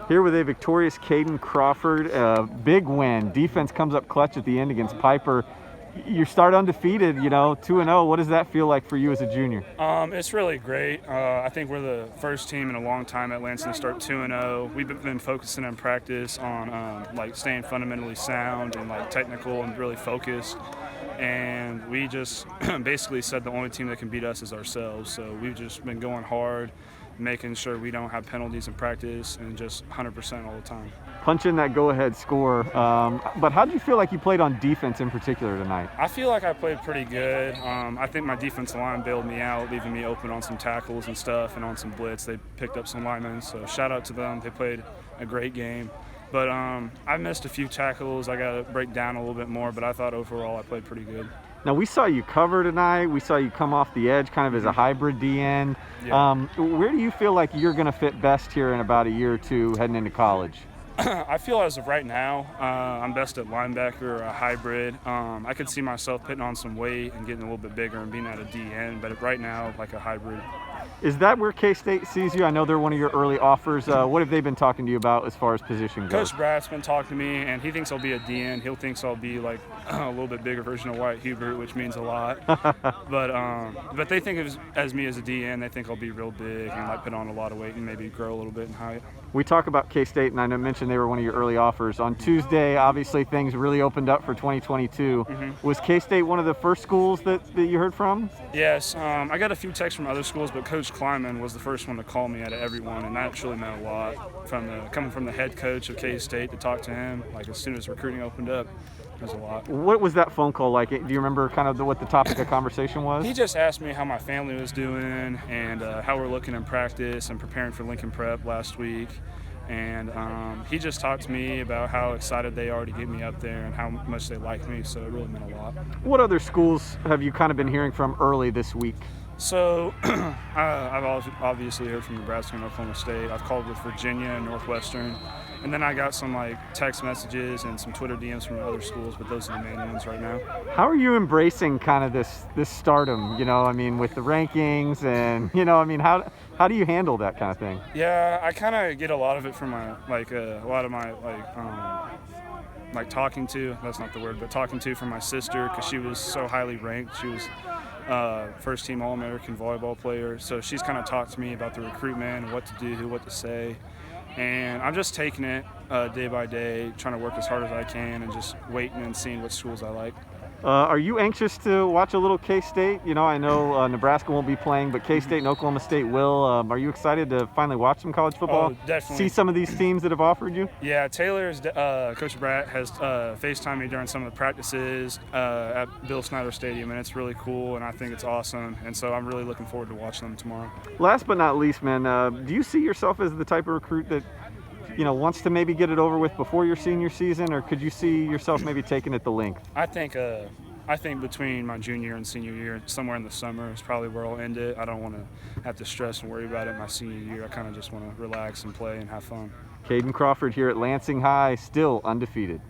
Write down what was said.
Here with a victorious Caden Crawford, big win. Defense comes up clutch at the end against Piper. You start undefeated, 2-0. What does that feel like for you as a junior? It's really great. I think we're the first team in a long time at Lansing to start 2-0. We've been focusing in practice on staying fundamentally sound and technical and really focused. And we just basically said the only team that can beat us is ourselves. So we've just been going hard, making sure we don't have penalties in practice and just 100% all the time. Punch in that go-ahead score. But how did you feel like you played on defense in particular tonight? I feel like I played pretty good. I think my defensive line bailed me out, leaving me open on some tackles and stuff and on some blitz. They picked up some linemen, so shout out to them. They played a great game. But I missed a few tackles. I got to break down a little bit more, but I thought overall I played pretty good. Now, we saw you cover tonight. We saw you come off the edge kind of as a hybrid D-end. Yeah. Where do you feel like you're going to fit best here in about a year or two heading into college? I feel as of right now, I'm best at linebacker or a hybrid. I could see myself putting on some weight and getting a little bit bigger and being at a D-end, but right now, like a hybrid. Is that where K-State sees you? I know they're one of your early offers. What have they been talking to you about as far as position goes? Coach Brad's been talking to me, and he thinks I'll be a D-end. He thinks I'll be like a little bit bigger version of Wyatt Hubert, which means a lot. But they think as me as a D-end. They think I'll be real big and put on a lot of weight and maybe grow a little bit in height. We talk about K-State, and I mentioned they were one of your early offers. On Tuesday, obviously, things really opened up for 2022. Mm-hmm. Was K-State one of the first schools that you heard from? Yes. I got a few texts from other schools, but Coach Kleiman was the first one to call me out of everyone, and that actually meant a lot. Coming from the head coach of K-State to talk to him, as soon as recruiting opened up, it was a lot. What was that phone call like? Do you remember kind of what the topic of conversation was? He just asked me how my family was doing and how we're looking in practice and preparing for Lincoln Prep last week. And he just talked to me about how excited they are to get me up there and how much they like me, so it really meant a lot. What other schools have you kind of been hearing from early this week? So I've obviously heard from Nebraska and Oklahoma State. I've called with Virginia and Northwestern. And then I got some text messages and some Twitter DMs from other schools, but those are the main ones right now. How are you embracing kind of this stardom, with the rankings and, how do you handle that kind of thing? Yeah, I kind of get a lot of it from my, a lot of my, talking to, that's not the word, but talking to from my sister because she was so highly ranked. She was first team All-American volleyball player. So she's kind of talked to me about the recruitment, what to do, what to say. And I'm just taking it day by day, trying to work as hard as I can and just waiting and seeing what schools I like. Are you anxious to watch a little K-State? I know Nebraska won't be playing, but K-State and Oklahoma State will. Are you excited to finally watch some college football? Oh, definitely. See some of these teams that have offered you? Yeah, Coach Bratt has FaceTimed me during some of the practices at Bill Snyder Stadium, and it's really cool, and I think it's awesome. And so I'm really looking forward to watching them tomorrow. Last but not least, man, do you see yourself as the type of recruit that wants to maybe get it over with before your senior season, or could you see yourself maybe taking it the length? I think between my junior and senior year, somewhere in the summer is probably where I'll end it. I don't want to have to stress and worry about it my senior year. I kind of just want to relax and play and have fun. Caden Crawford here at Lansing High, still undefeated.